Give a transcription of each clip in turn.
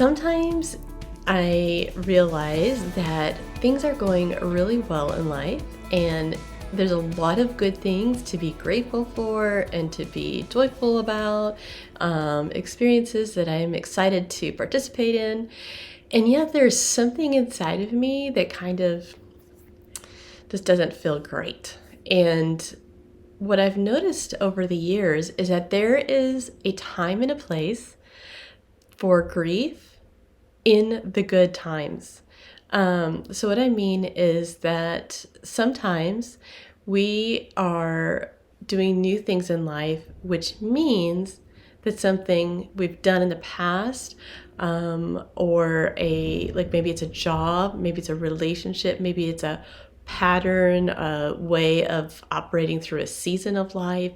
Sometimes I realize that things are going really well in life and there's a lot of good things to be grateful for and to be joyful about, experiences that I'm excited to participate in. And yet there's something inside of me that kind of just doesn't feel great. And what I've noticed over the years is that there is a time and a place for grief in the good times. So what I mean is that sometimes we are doing new things in life, which means that something we've done in the past, or maybe it's a job, maybe it's a relationship, maybe it's a pattern, a way of operating through a season of life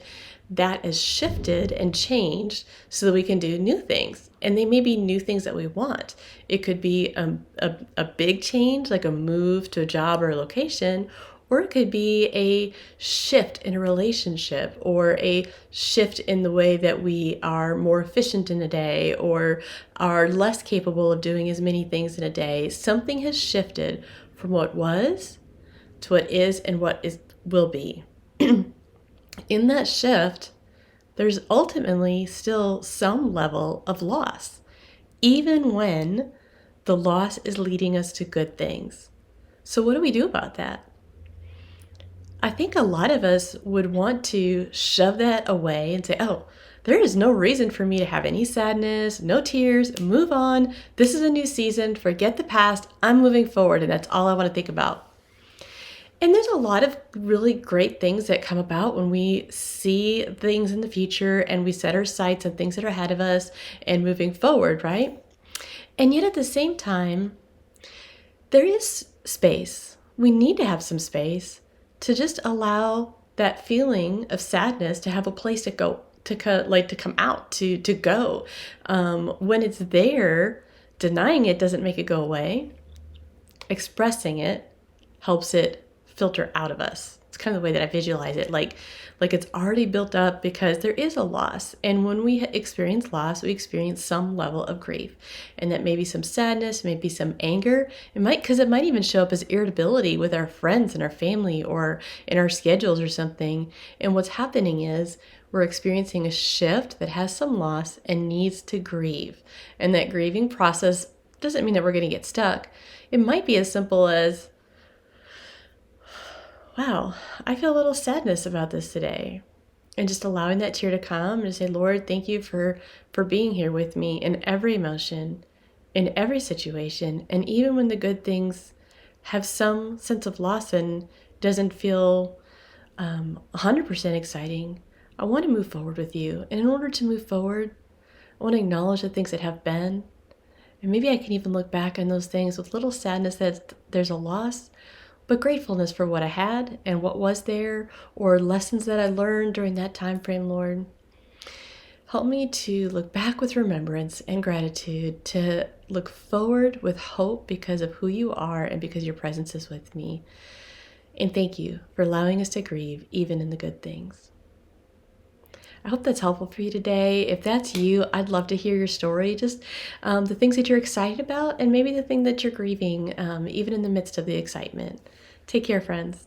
that is shifted and changed so that we can do new things. And they may be new things that we want. It could be a big change, like a move to a job or a location, or it could be a shift in a relationship, or a shift in the way that we are more efficient in a day, or are less capable of doing as many things in a day. Something has shifted from what was to what is and will be. In that shift, there's ultimately still some level of loss, even when the loss is leading us to good things. So what do we do about that? I think a lot of us would want to shove that away and say, oh, there is no reason for me to have any sadness, no tears, move on. This is a new season. Forget the past. I'm moving forward, and that's all I want to think about. And there's a lot of really great things that come about when we see things in the future and we set our sights on things that are ahead of us and moving forward, right? And yet at the same time, there is space. We need to have some space to just allow that feeling of sadness to have a place to go, to come out, to go. When it's there, denying it doesn't make it go away. Expressing it helps it filter out of us. It's kind of the way that I visualize it, like it's already built up because there is a loss. And when we experience loss, we experience some level of grief, and that may be some sadness, maybe some anger. It might even show up as irritability with our friends and our family or in our schedules or something. And what's happening is we're experiencing a shift that has some loss and needs to grieve. And that grieving process doesn't mean that we're going to get stuck. It might be as simple as, wow, I feel a little sadness about this today. And just allowing that tear to come and say, Lord, thank you for being here with me in every emotion, in every situation. And even when the good things have some sense of loss and doesn't feel 100% exciting, I want to move forward with you. And in order to move forward, I want to acknowledge the things that have been. And maybe I can even look back on those things with little sadness that there's a loss, but gratefulness for what I had and what was there, or lessons that I learned during that time frame, Lord. Help me to look back with remembrance and gratitude, to look forward with hope because of who you are and because your presence is with me. And thank you for allowing us to grieve even in the good things. I hope that's helpful for you today. If that's you, I'd love to hear your story, just the things that you're excited about and maybe the thing that you're grieving, even in the midst of the excitement. Take care, friends.